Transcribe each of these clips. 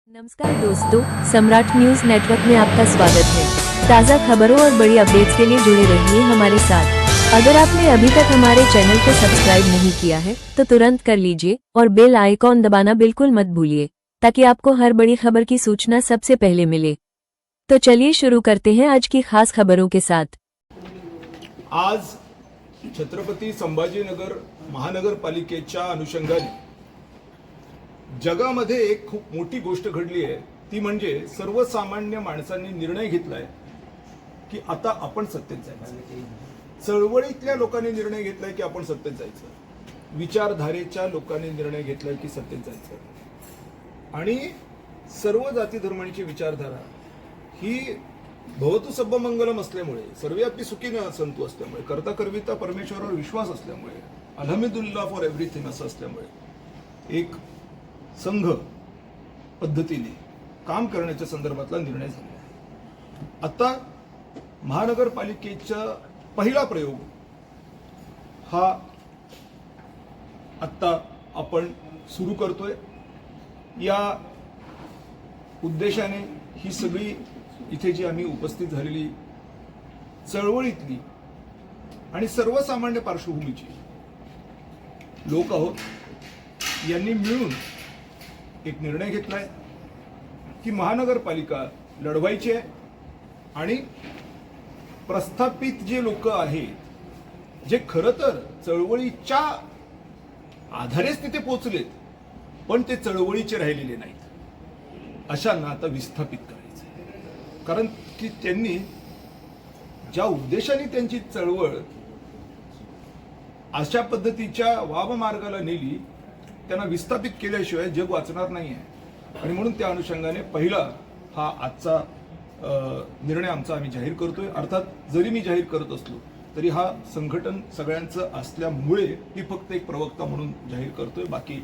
नमस्कार दोस्तों, सम्राट news network में आपका स्वागत है। ताज़ा खबरों और बड़ी अपडेट्स के लिए जुड़े रहिए हमारे साथ। अगर आपने अभी तक हमारे चैनल को सब्सक्राइब नहीं किया है तो तुरंत कर लीजिए और बेल आइकॉन दबाना बिल्कुल मत भूलिए, ताकि आपको हर बड़ी खबर की सूचना सबसे पहले मिले। तो चलिए शुरू करते हैं आज की खास खबरों के साथ। आज छत्रपती संभाजीनगर महानगरपालिकेच्या अनुषंगाने जगामध्ये एक खूप मोठी गोष्ट घडली आहे, ती म्हणजे सर्वसामान्य माणसांनी निर्णय घेतलाय की आता आपण सत्तेत जायचं। चळवळीतल्या लोकांनी निर्णय घेतलाय की आपण सत्तेत जायचं, विचारधारेच्या लोकांनी निर्णय घेतलाय की सत्तेत जायचं। आणि सर्व जाती धर्मांची विचारधारा ही भवतु सब्ब मंगलम असल्यामुळे, सर्वे आपली सुखीनं संतू असल्यामुळे, करता करविता परमेश्वरावर विश्वास असल्यामुळे, अल्हम्दुलिल्लाह फॉर एव्हरीथिंग असं असल्यामुळे एक संघ पद्धतीने काम करण्याच्या संदर्भातला निर्णय झाला आहे। आता महानगरपालिकेचा पहिला प्रयोग हा आता आपण सुरू करतोय। या उद्देशाने ही सगळी इथे जी आम्ही उपस्थित झालेली चळवळीतली आणि सर्वसामान्य पार्श्वभूमीची लोक आहोत, यांनी मिळून एक निर्णय घेतलाय की महानगरपालिका लढवायची आहे आणि प्रस्थापित जे लोक आहेत, जे खरं तर चळवळीच्या आधारेच तिथे पोहोचलेत पण ते चळवळीचे राहिलेले नाहीत, अशांना आता विस्थापित करायचं। कारण की त्यांनी ज्या उद्देशाने त्यांची चळवळ अशा पद्धतीच्या वाममार्गाला नेली, त्यांना विस्थापित केल्याशिवाय जग वाचणार नाही आहे। आणि म्हणून त्या अनुषंगाने पहिला हा आजचा निर्णय आमचा आम्ही जाहीर करतोय। अर्थात जरी मी जाहीर करत असलो तरी हा संघटन सगळ्यांचं असल्यामुळे मी फक्त एक प्रवक्ता म्हणून जाहीर करतोय, बाकी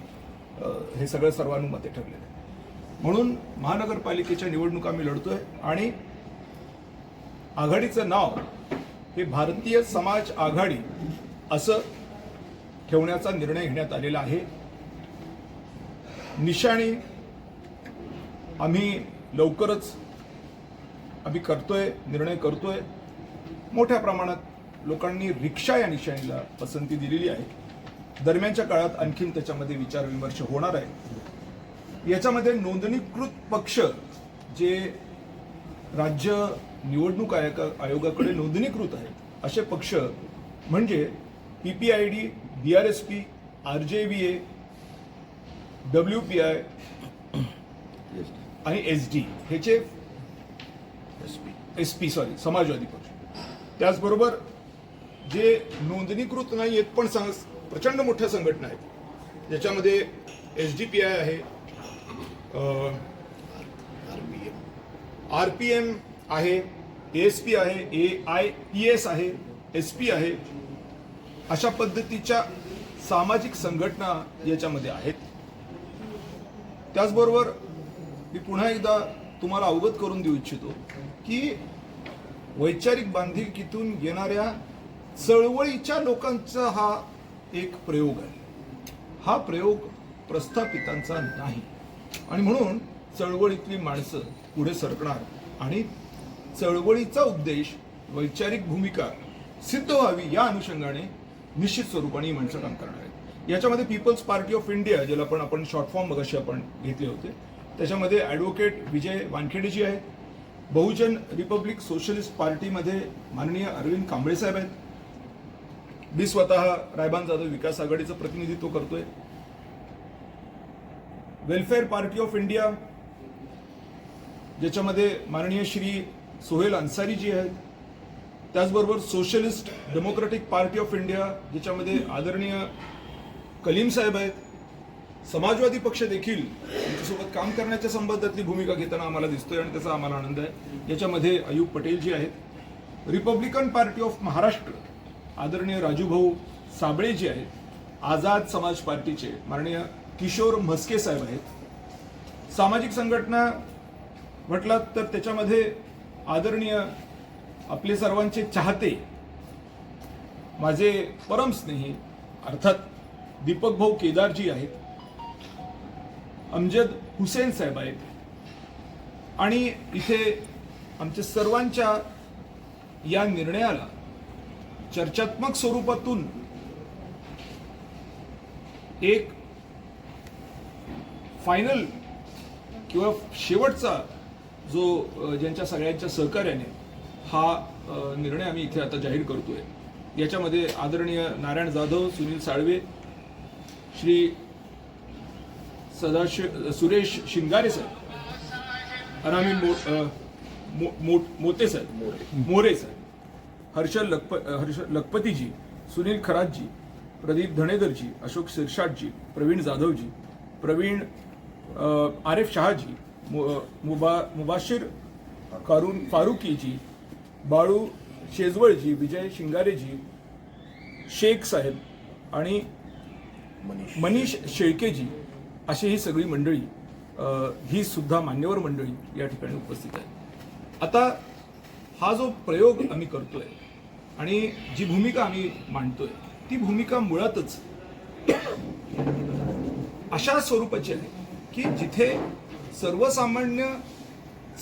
हे सगळं सर्वानुमते ठरलेलं आहे। म्हणून महानगरपालिकेच्या निवडणुका आम्ही लढतोय आणि आघाडीचं नाव हे भारतीय समाज आघाडी असं ठेवण्याचा निर्णय घेण्यात आलेला आहे। निशाणी आम्ही लवकरच करतोय, निर्णय करतोय। मोठ्या प्रमाणात लोकांनी रिक्षा या निशाणीला पसंती दिलेली आहे। दरम्यानच्या काळात आणखीन त्याच्यामध्ये विचारविमर्श होणार आहे। याच्यामध्ये नोंदणीकृत पक्ष जे राज्य निवडणूक आयोगाकडे नोंदणीकृत आहेत असे पक्ष म्हणजे PPID, BRSP, RJVA, WPI आणि SD ह्याचे SP समाजवादी पक्ष, त्याचबरोबर जे नोंदणीकृत नाही आहेत पण प्रचंड मोठ्या संघटना आहेत, ज्याच्यामध्ये SDPI आहे, RPM आहे, ASP आहे, AIPS आहे, SP आहे, अशा पद्धतीच्या सामाजिक संघटना याच्यामध्ये आहेत। त्याचबरोबर मी पुन्हा एकदा तुम्हाला अवगत करून देऊ इच्छितो की वैचारिक बांधिलकीतून येणाऱ्या चळवळीच्या लोकांचा हा एक प्रयोग आहे। हा प्रयोग प्रस्थापितांचा नाही आणि म्हणून चळवळीतली माणसं पुढे सरकणार आणि चळवळीचा उद्देश, वैचारिक भूमिका सिद्ध व्हावी या अनुषंगाने निश्चित स्वरूपाने ही माणसं काम करणार आहेत। याच्यामध्ये पीपल्स पार्टी ऑफ इंडिया, ज्याला आपण शॉर्ट फॉर्म मगाशी आपण घेतले होते, त्याच्यामध्ये ॲडव्होकेट विजय वानखेडेजी आहेत। बहुजन रिपब्लिक सोशलिस्ट पार्टीमध्ये माननीय अरविंद कांबळे साहेब आहेत। मी स्वतः रायबान जाधव विकास आघाडीचं प्रतिनिधित्व करतोय। वेलफेअर पार्टी ऑफ इंडिया, ज्याच्यामध्ये माननीय श्री सोहेल अन्सारीजी आहेत। त्याचबरोबर socialist democratic party of India, ज्याच्यामध्ये आदरणीय कलीम साहेब आहेत। समाजवादी पक्ष देखील त्यांच्यासोबत काम करण्याच्या संबंधातली भूमिका घेताना आम्हाला दिसतोय आणि त्याचा आम्हाला आनंद आहे। याच्यामध्ये अयूब पटेलजी आहेत। रिपब्लिकन पार्टी ऑफ महाराष्ट्र, आदरणीय राजूभाऊ साबळेजी आहेत। आझाद समाज पार्टीचे माननीय किशोर म्हस्के साहेब आहेत। सामाजिक संघटना म्हटलात तर त्याच्यामध्ये आदरणीय आपले सर्वांचे चाहते, माझे परम स्नेही अर्थात दीपक भाऊ केदारजी आहेत। अमजद हुसेन साहेब आहेत, आणि इथे आमच्या सर्वांच्या या निर्णयाला चर्चात्मक स्वरूपातून एक फायनल किंवा शेवटचा जो ज्यांच्या सगळ्यांच्या सहकार्याने हा निर्णय आम्ही इथे आता जाहीर करतोय. याच्यामध्ये आदरणीय Narayan Jadhav, Sunil Salve, Shri Suresh Shingare sir, Anami Mote sir, More sir, Harshal Lakhpatiji, Sunil Kharatji, Pradeep Dhanedarji, Ashok Sirsatji, Pravin Jadhavji, Pravin Arif Shahji, Mubashir Farooqiji, Balu Shejwalji, Vijay Shingareji, Shaikh saheb आणि मनीष शेळकेजी अशी ही सगळी मंडळी, ही सुद्धा मान्यवर मंडळी या ठिकाणी उपस्थित आहे. आता हा जो प्रयोग आम्ही करतोय आणि जी भूमिका आम्ही मांडतोय ती भूमिका मुळातच अशा स्वरूपाची आहे की जिथे सर्वसामान्य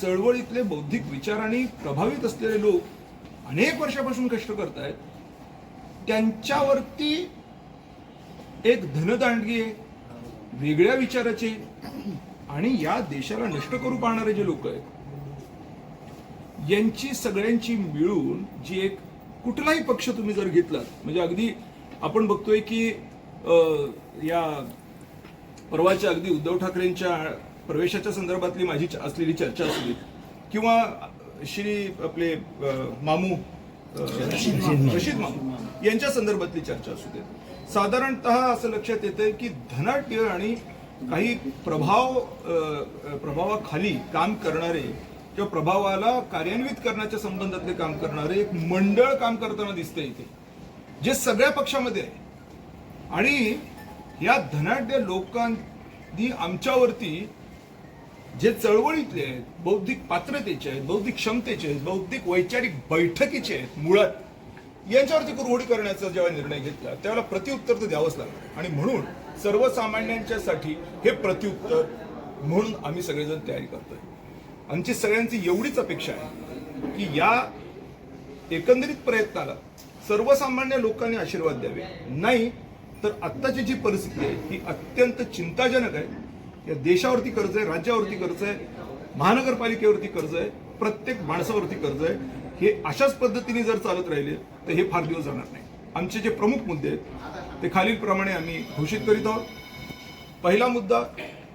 चळवळीतले बौद्धिक विचारांनी प्रभावित असलेले लोक अनेक वर्षापासून कष्ट करतायत, त्यांच्यावरती एक धनदांडगी आहे, वेगळ्या विचाराचे आणि या देशाला नष्ट करू पाहणारे जे लोक आहेत, यांची सगळ्यांची मिळून जी एक कुठलाही पक्ष तुम्ही जर घेतलात, म्हणजे अगदी आपण बघतोय की या परवाच्या अगदी उद्धव ठाकरेंच्या प्रवेशाच्या संदर्भातली माझी असलेली चर्चा असू दे किंवा श्री आपले मामू रशीद मामू यांच्या संदर्भातली चर्चा असू दे, साधारणतः असं लक्षात येतंय की धनाढ्य आणि काही प्रभावाखाली काम करणारे किंवा प्रभावाला कार्यान्वित करण्याच्या संबंधातले काम करणारे एक मंडळ काम करताना दिसतंय इथे, जे सगळ्या पक्षामध्ये आहे. आणि या धनाढ्य लोकांनी आमच्यावरती जे चळवळीतले आहेत, बौद्धिक पात्रतेचे आहेत, बौद्धिक क्षमतेचे आहेत, बौद्धिक वैचारिक बैठकीचे आहेत, मुळात यांच्यावरती कुरघोडी करण्याचा जेव्हा निर्णय घेतला त्यावेळेला प्रत्युत्तर तर द्यावंच लागलं. आणि म्हणून सर्वसामान्यांच्यासाठी हे प्रत्युत्तर म्हणून आम्ही सगळेजण तयारी करतोय. आमची सगळ्यांची एवढीच अपेक्षा आहे की या एकंदरीत प्रयत्नाला सर्वसामान्य लोकांनी आशीर्वाद द्यावे, नाही तर आत्ताची जी परिस्थिती आहे ही अत्यंत चिंताजनक आहे. या देशावरती कर्ज आहे, राज्यावरती कर्ज आहे, महानगरपालिकेवरती कर्ज आहे, प्रत्येक माणसावरती कर्ज आहे. हे अशाच पद्धतीने जर चालत राहिले तर हे फार दिवस जाणार नाही. आमचे जे प्रमुख मुद्दे आहेत ते खालीलप्रमाणे आम्ही घोषित करीत आहोत. पहिला मुद्दा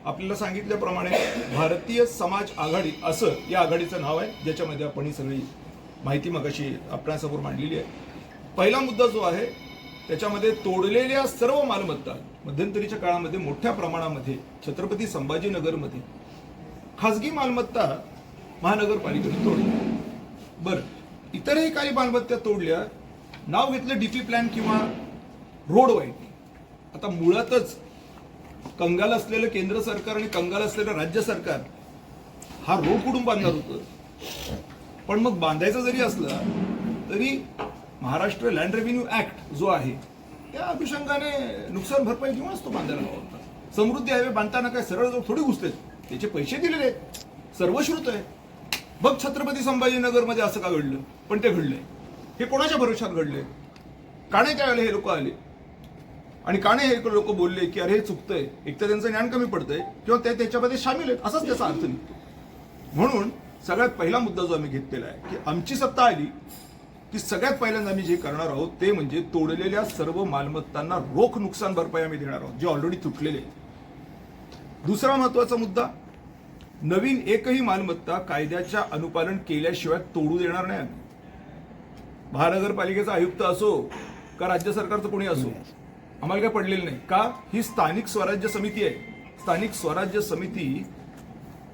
आपल्याला सांगितल्याप्रमाणे भारतीय समाज आघाडी असं या आघाडीचं नाव आहे, ज्याच्यामध्ये आपण ही सगळी माहिती मगाशी आपल्यासमोर मांडलेली आहे. पहिला मुद्दा जो आहे त्याच्यामध्ये तोडलेल्या सर्व मालमत्ता मध्यंतरीच्या काळामध्ये मोठ्या प्रमाणामध्ये छत्रपती संभाजीनगरमध्ये खासगी मालमत्ता महानगरपालिकेने तोडल्या. बरं, इतरही काही मालमत्ता तोडल्या, नाव घेतलं डीपी प्लॅन किंवा रोड वाईटनिंग. आता मुळातच कंगाल असलेलं केंद्र सरकार आणि कंगाल असलेलं राज्य सरकार हा रोड कुठून बांधणार होतं. पण मग बांधायचं जरी असलं तरी महाराष्ट्र लँड रेव्हेन्यू ऍक्ट जो आहे त्या अनुषंगाने नुकसान भरपाई घेऊनच तो बांधायला हवा होता. समृद्धी हायवे बांधताना काय सरळ जाऊन थोडी घुसलेत, त्याचे पैसे दिलेले आहेत, सर्वश्रुत आहे. बघ छत्रपती संभाजीनगरमध्ये असं का घडलं, पण ते घडलंय. हे कोणाच्या भरोशात घडले? काणे त्यावेळेला हे लोक आले आणि काणे हे लोक बोलले की अरे हे चुकतंय, एक तर त्यांचं ज्ञान कमी पडतंय किंवा ते त्याच्यामध्ये सामील आहेत, असाच त्याचा अर्थ निघतो. म्हणून सगळ्यात पहिला मुद्दा जो आम्ही घेतलेला आहे की आमची सत्ता आली की सगळ्यात पहिल्यांदा आम्ही जे करणार आहोत ते म्हणजे तोडलेल्या सर्व मालमत्तांना रोख नुकसान भरपाई आम्ही देणार आहोत, जे ऑलरेडी तुटलेले आहेत. दुसरा महत्वाचा मुद्दा, नवीन एकही मालमत्ता कायद्याच्या अनुपालन केल्याशिवाय तोडू देणार नाही. महानगरपालिकेचा आयुक्त असो का राज्य सरकारचं कोणी असो, आम्हाला काय पडलेलं नाही. का? ही स्थानिक स्वराज्य समिती आहे. स्थानिक स्वराज्य समिती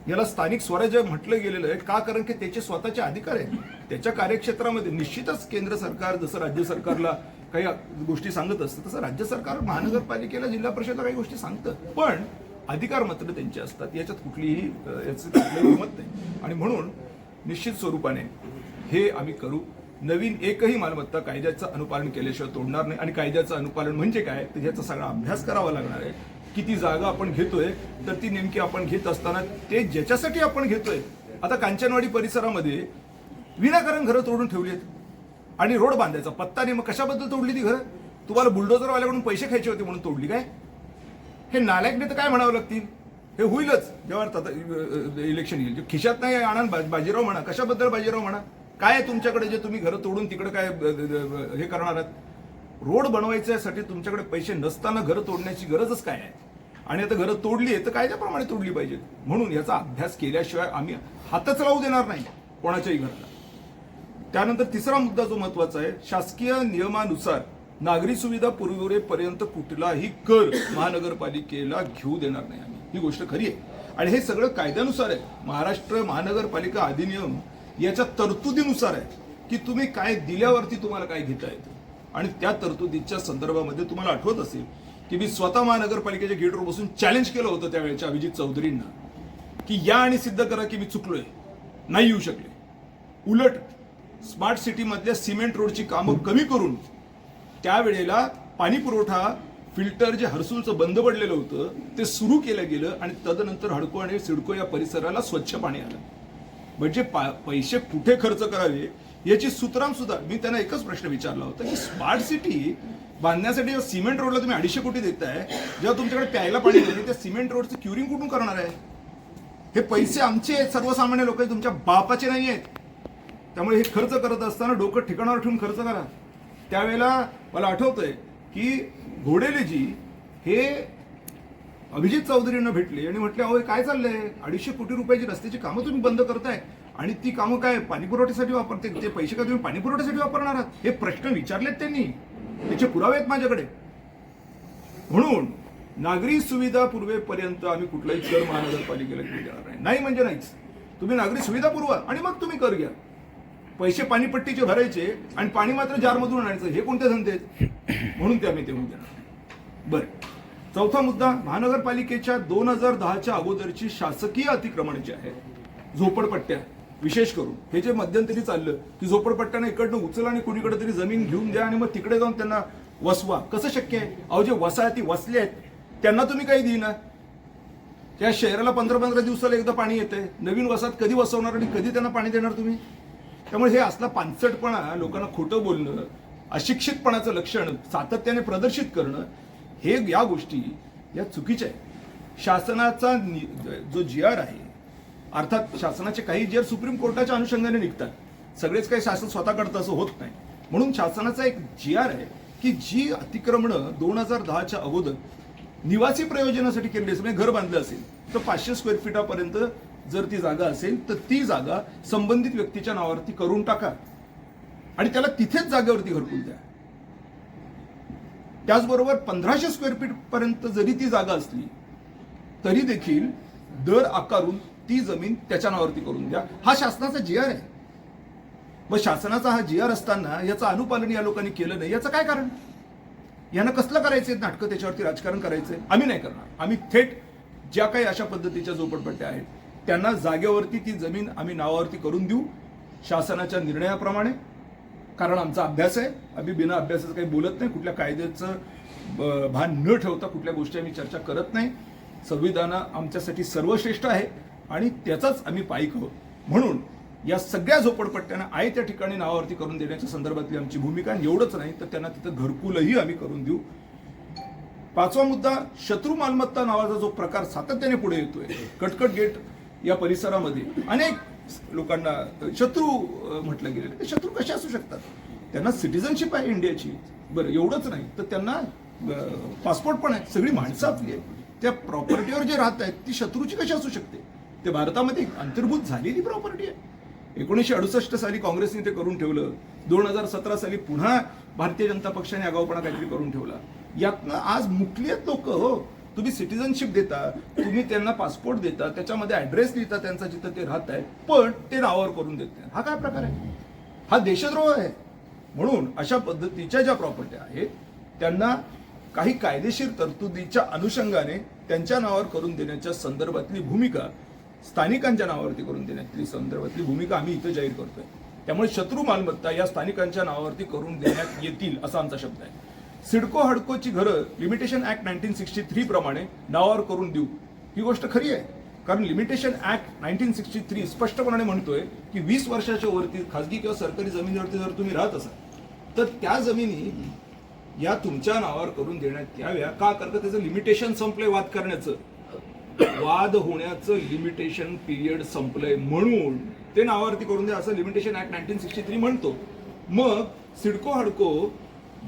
याला स्थानिक स्वराज्य म्हटलं गेलेलं आहे का? कारण की त्याचे स्वतःचे अधिकार आहेत. त्याच्या कार्यक्षेत्रामध्ये निश्चितच केंद्र सरकार जसं राज्य सरकारला काही गोष्टी सांगत असतं तसं राज्य सरकार महानगरपालिकेला, जिल्हा परिषदला काही गोष्टी सांगतं, पण अधिकार मात्र त्यांचे असतात. याच्यात कुठलीही मत नाही. आणि म्हणून निश्चित स्वरूपाने हे आम्ही करू. नवीन एकही मालमत्ता कायद्याचं अनुपालन केल्याशिवाय तोडणार नाही. आणि कायद्याचं अनुपालन म्हणजे काय तर याचा सगळा अभ्यास करावा लागणार आहे. किती जागा आपण घेतोय तर ती नेमकी आपण घेत असताना ते ज्याच्यासाठी आपण घेतोय आता कांचनवाडी परिसरामध्ये विनाकारण घरं तोडून ठेवली आहेत आणि रोड बांधायचा पत्ता नाही. मग कशाबद्दल तोडली ती घरं? तुम्हाला बुलडोझरवाल्याकडून पैसे खायचे होते म्हणून तोडली काय? हे नालायकने तर काय म्हणावं लागतील? हे होईलच जेव्हा इलेक्शन येईल. खिशात नाही आणा बाजीराव म्हणा, कशाबद्दल बाजीराव म्हणा, काय आहे तुमच्याकडे जे तुम्ही घरं तोडून तिकडे काय हे करणार आहात? रोड बनवायच्यासाठी तुमच्याकडे पैसे नसताना घरं तोडण्याची गरजच काय आहे? आणि आता घरं तोडली आहे तर कायद्याप्रमाणे तोडली पाहिजेत. म्हणून याचा अभ्यास केल्याशिवाय आम्ही हातच लावू देणार नाही कोणाच्याही घराला. त्यानंतर तिसरा मुद्दा जो महत्वाचा आहे, शासकीय नियमानुसार नागरी सुविधा पुरवठेपर्यंत कुठलाही कर महानगरपालिकेला घेऊ देणार नाही आम्ही. ही गोष्ट खरी आहे आणि हे सगळं कायद्यानुसार आहे. महाराष्ट्र महानगरपालिका अधिनियम याच्या तरतुदीनुसार आहे की तुम्ही काय दिल्यावरती तुम्हाला काय घेता येतं. आणि त्या तरतुदीच्या संदर्भामध्ये तुम्हाला आठवत असेल की मी स्वतः महानगरपालिकेच्या गेटवर बसून चॅलेंज केलं होतं त्यावेळेच्या अभिजित चौधरींना की या आणि सिद्ध करा की मी चुकलोय. नाही येऊ शकले. उलट स्मार्ट सिटी मधल्या सिमेंट रोडची कामं कमी करून त्यावेळेला पाणी पुरवठा फिल्टर जे हर्सुलचं बंद पडलेलं होतं ते सुरू केलं गेलं आणि तदनंतर हडको आणि सिडको या परिसराला स्वच्छ पाणी आलं. म्हणजे पैसे कुठे खर्च करावे याची सूत्राम सुद्धा मी त्यांना एकच प्रश्न विचारला होता की स्मार्ट सिटी बांधण्यासाठी सिमेंट रोडला तुम्ही 250 कोटी देताय, जेव्हा तुमच्याकडे प्यायला पाणी नाही त्या सिमेंट रोडचं क्युरिंग कुठून करणार आहे? हे पैसे आमचे आहेत, सर्वसामान्य लोक, तुमच्या बापाचे नाही आहेत. त्यामुळे हे खर्च करत असताना डोकं ठिकाणावर ठेवून खर्च करा. त्यावेळेला मला आठवतंय की घोडेलेजी हे अभिजित चौधरींना भेटले आणि म्हटले अहो काय चाललंय, 250 कोटी रुपयाची रस्त्याची कामं तुम्ही बंद करताय आणि ती कामं काय पाणी पुरवठ्यासाठी वापरते, ते पैसे काय तुम्ही पाणी पुरवठ्यासाठी वापरणार आहात? हे प्रश्न विचारलेत त्यांनी, त्याचे पुरावे आहेत माझ्याकडे. म्हणून नागरी सुविधा पुरवेपर्यंत आम्ही कुठलाही कर महानगरपालिकेला घेऊ देणार नाही. नाही म्हणजे नाहीच. तुम्ही नागरी सुविधा पुरवा आणि मग तुम्ही कर घ्या. पैसे पाणीपट्टीचे भरायचे आणि पाणी मात्र जारमधून आणायचं, हे कोणते धंदे आहेत? म्हणून ते आम्ही ते होऊ देणार. बरं, चौथा मुद्दा, महानगरपालिकेच्या 2010च्या अगोदरची शासकीय अतिक्रमण जे आहे, झोपडपट्ट्या विशेष करून, हे जे मध्यंतरी चाललं की झोपडपट्ट्यांना इकडनं उचला आणि कुणीकडे तरी जमीन घेऊन द्या आणि मग तिकडे जाऊन त्यांना वसवा. कसं शक्य आहे? अहो जे वसाहती वसले आहेत त्यांना तुम्ही काही देईना. त्या शहराला 15-15 दिवसाला एकदा पाणी येतंय. नवीन वसाहत कधी वसवणार आणि कधी त्यांना पाणी देणार तुम्ही? त्यामुळे हे असला पानसटपणा, लोकांना खोटं बोलणं, अशिक्षितपणाचं लक्षण सातत्याने प्रदर्शित करणं, हे या गोष्टी या चुकीच्या आहेत. शासनाचा जो GR आहे, अर्थात शासनाचे काही GR सुप्रीम कोर्टाच्या अनुषंगाने निघतात, सगळेच काही शासन स्वतः करतं असं होत नाही. म्हणून शासनाचा एक GR आहे की जी अतिक्रमणं 2010च्या अगोदर निवासी प्रयोजनासाठी केलेली असेल, म्हणजे घर बांधलं असेल तर 500 स्क्वेअर फीटापर्यंत जर ती जागा असेल तर ती जागा संबंधित व्यक्तीच्या नावावरती करून टाका आणि त्याला तिथेच जागेवरती घरकुल द्या. त्याचबरोबर 1500 स्क्वेअर फीट पर्यंत जरी ती जागा असली तरी देखील दर आकारून ती जमीन त्याच्या नावावरती करून द्या. हा शासनाचा GR आहे. मग शासनाचा हा GR असताना याचं अनुपालन या लोकांनी केलं नाही, याचं काय कारण? यांना कसलं करायचंय नाटकं, त्याच्यावरती राजकारण करायचंय? आम्ही नाही करणार. आम्ही थेट ज्या काही अशा पद्धतीच्या झोपडपट्ट्या आहेत त्यांना जागेवरती ती जमीन आम्ही नावावरती करून देऊ शासनाच्या निर्णयाप्रमाणे. कारण आमचा अभ्यास आहे. आम्ही बिना अभ्यासाचं काही बोलत नाही. कुठल्या कायद्याचं भान न ठेवता कुठल्या गोष्टी आम्ही चर्चा करत नाही. संविधान आमच्यासाठी सर्वश्रेष्ठ आहे आणि त्याचाच आम्ही पाईक आहोत. म्हणून या सगळ्या झोपडपट्ट्यांना आहे त्या ठिकाणी नावावरती करून देण्याच्या संदर्भातली आमची भूमिका. एवढंच नाही तर त्यांना तिथं घरकुलही आम्ही करून देऊ. पाचवा मुद्दा, शत्रू मालमत्ता नावाचा जो प्रकार सातत्याने पुढे येतोय, कटकट गेट या परिसरामध्ये अनेक लोकांना शत्रू म्हटलं गेलेलं. ते शत्रू कसे असू शकतात? त्यांना सिटिझनशिप आहे इंडियाची. बरं, एवढंच नाही तर त्यांना पासपोर्ट पण आहे. सगळी माणसं आपली आहेत. त्या प्रॉपर्टीवर जे राहत आहेत ती शत्रूची कशी असू शकते? ते भारतामध्ये अंतर्भूत झालेली प्रॉपर्टी आहे. 1968 साली काँग्रेसने ते करून ठेवलं. 2017 साली पुन्हा भारतीय जनता पक्षाने आगाऊपणा काहीतरी करून ठेवला. यातनं आज मुकली आहेत लोक. हो, तुम्ही सिटिझनशिप देता, तुम्ही त्यांना पासपोर्ट देता, त्याच्यामध्ये ऍड्रेस लिहिता त्यांचा जिथं ते राहत आहे, पण ते नावावर करून देत नाही. हा काय प्रकार आहे? हा देशद्रोह आहे. म्हणून अशा पद्धतीच्या ज्या प्रॉपर्टी आहेत त्यांना काही कायदेशीर तरतुदीच्या अनुषंगाने त्यांच्या नावावर करून देण्याच्या संदर्भातली भूमिका, स्थानिकांच्या नावावरती करून देण्याची संदर्भातली भूमिका आम्ही इथं जाहीर करतोय. त्यामुळे शत्रू मालमत्ता या स्थानिकांच्या नावावरती करून देण्यात येतील असा आमचा शब्द आहे. सिडको हडकोची घरं लिमिटेशन ऍक्ट 1963 प्रमाणे नावावर करून देऊ, ही गोष्ट खरी आहे. कारण लिमिटेशन ऍक्ट 1963 स्पष्टपणे म्हणतोय की 20 वर्षाच्या वरती खासगी किंवा सरकारी जमिनीवरती जर तुम्ही राहत असाल तर त्या जमिनी या तुमच्या नावावर करून देण्यात याव्या का? कारण त्याचं लिमिटेशन संपलंय वाद करण्याचं, वाद होण्याचं लिमिटेशन पिरियड संपलंय म्हणून ते नावावरती करून द्या असं लिमिटेशन ऍक्ट 1963 म्हणतो. मग सिडको हडको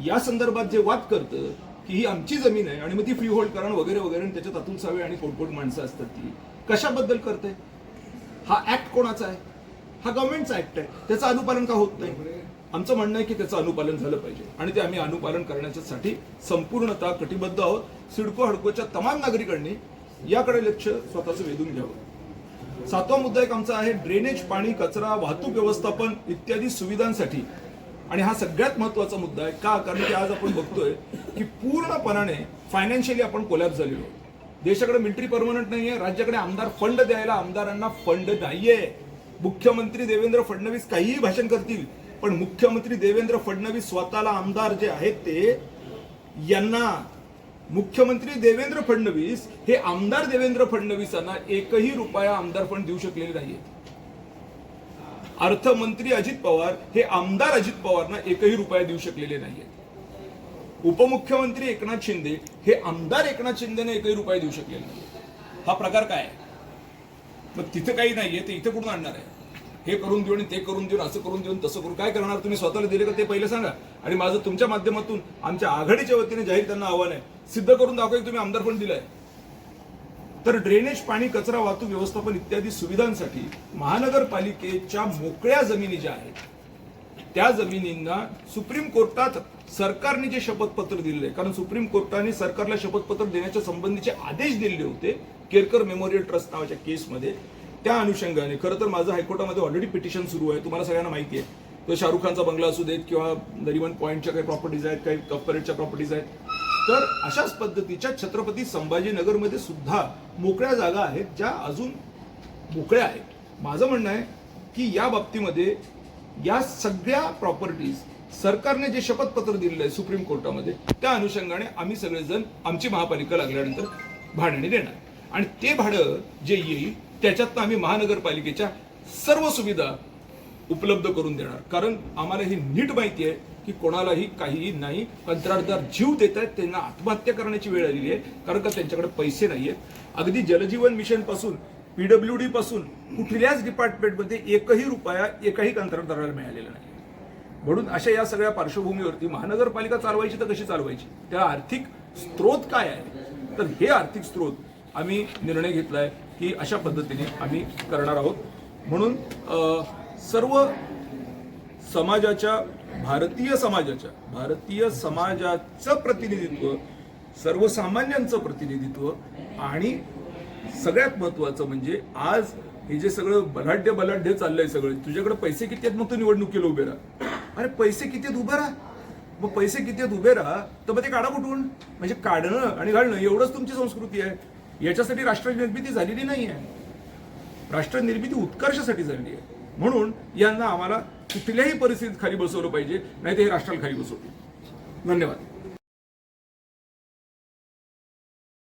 या संदर्भात जे वाद करतं की ही आमची जमीन आहे आणि मग ती फ्री होल्ड करा वगैरे वगैरे, त्याच्यात अतुल सावे आणि कोटकोट माणसं असतात, ती कशाबद्दल करते? हा ऍक्ट कोणाचा आहे? हा गव्हर्नमेंटचा ऍक्ट आहे. त्याचं अनुपालन का होत नाही? आमचं म्हणणं आहे की त्याचं अनुपालन झालं पाहिजे आणि ते आम्ही अनुपालन करण्यासाठी संपूर्णतः कटिबद्ध आहोत. सिडको हडकोच्या तमाम नागरिकांनी याकडे लक्ष स्वतःचं वेधून घ्यावं. 7वा मुद्दा एक आमचा आहे ड्रेनेज, पाणी, कचरा, वाहतूक व्यवस्थापन इत्यादी सुविधांसाठी. आणि हा सगळ्यात महत्वाचा मुद्दा आहे का? कारण की आज आपण बघतोय की पूर्णपणाने फायनान्शियली आपण कोलॅप्स झालेलो. देशाकडे मिलिटरी परमनंट नाहीये, राज्याकडे आमदार फंड द्यायला आमदारांना फंड नाहीये. मुख्यमंत्री देवेंद्र फडणवीस काहीही भाषण करतील पण मुख्यमंत्री देवेंद्र फडणवीस स्वतःला आमदार जे आहेत ते यांना मुख्यमंत्री देवेंद्र फडणवीस हे आमदार देवेंद्र फडणवीसांना एकही रुपया आमदार फंड देऊ शकलेले नाहीये. अर्थमंत्री अजित पवार हे आमदार अजित पवारना एकही रुपया देऊ शकलेले नाहीये. उपमुख्यमंत्री एकनाथ शिंदे हे आमदार एकनाथ शिंदेने एकही रुपया देऊ शकलेले नाहीये. हा प्रकार काय आहे? मग तिथे काही नाहीये ते इथे कुठून आणणार आहे? हे करून देऊन ते करून देऊन असं करून देऊन तसं करून काय करणार? तुम्ही स्वतःला दिले का ते पहिले सांगा. आणि माझं तुमच्या माध्यमातून आमच्या आघाडीच्या वतीने जाहीर त्यांना आव्हान आहे, सिद्ध करून दाखवा की तुम्ही आमदार फंड दिलाय. तर ड्रेनेज, पाणी, कचरा, वाहतूक व्यवस्थापन इत्यादी सुविधांसाठी महानगरपालिकेच्या मोकळ्या जमिनी ज्या आहेत त्या जमिनींना सुप्रीम कोर्टात सरकारने जे शपथपत्र दिले, कारण सुप्रीम कोर्टाने सरकारला शपथपत्र देण्याच्या संबंधीचे आदेश दिले होते केरकर मेमोरियल ट्रस्ट नावाच्या केसमध्ये, त्या अनुषंगाने खरं तर माझं हायकोर्टामध्ये ऑलरेडी पिटिशन सुरू आहे. तुम्हाला सगळ्यांना माहिती आहे. तो शाहरुख खानचा बंगला असू देत किंवा नरिमन पॉईंटच्या काही प्रॉपर्टीज आहेत, काही कॉर्पोरेटच्या प्रॉपर्टीज आहेत. तर अशाच पद्धतीच्या छत्रपती संभाजीनगरमध्ये सुद्धा मोकळ्या जागा आहेत ज्या अजून मोकळ्या आहेत. माझं म्हणणं आहे की या बाबतीमध्ये या सगळ्या प्रॉपर्टीज सरकारने जे शपथपत्र दिलेलं आहे सुप्रीम कोर्टामध्ये त्या अनुषंगाने आम्ही सगळेजण आमची महापालिका लागल्यानंतर भाड्याने देणार आणि ते भाडं जे येईल त्याच्यातनं आम्ही महानगरपालिकेच्या सर्व सुविधा उपलब्ध करून देणार. कारण आम्हाला ही नीट माहिती आहे की कोणालाही काहीही नाही. कंत्राटदार जीव देत आहेत, त्यांना आत्महत्या करण्याची वेळ आलेली आहे कारण का त्यांच्याकडे पैसे नाहीयेत. अगदी जलजीवन मिशन पासून PWD पासून कुठल्याच डिपार्टमेंटमध्ये एकही रुपया एकही कंत्राटदाराला मिळालेला नाही. म्हणून अशा या सगळ्या पार्श्वभूमीवरती महानगरपालिका चालवायची तर कशी चालवायची, त्या आर्थिक स्त्रोत काय आहे, तर हे आर्थिक स्त्रोत आम्ही निर्णय घेतलाय की अशा पद्धतीने आम्ही करणार आहोत. म्हणून सर्व समाजाच्या भारतीय समाजाचं प्रतिनिधित्व, सर्वसामान्यांचं प्रतिनिधित्व आणि सगळ्यात महत्वाचं म्हणजे आज हे जे सगळं बलाढ्य चाललंय सगळं, तुझ्याकडे पैसे किती आहेत मग तू निवडणुकीला उभे राहा. अरे पैसे किती आहेत उभे राहा. मग पैसे किती आहेत उभे राहा तर मग ते काढा कुठून? म्हणजे काढणं आणि घालणं एवढंच तुमची संस्कृती आहे. याच्यासाठी राष्ट्र निर्मिती झालेली नाही आहे. राष्ट्र निर्मिती उत्कर्षासाठी झालेली आहे. म्हणून यांना आम्हाला कुठल्याही परिस्थितीत खाली बसवलं पाहिजे, नाही तर हे राष्ट्राला खाली बसवतील. धन्यवाद.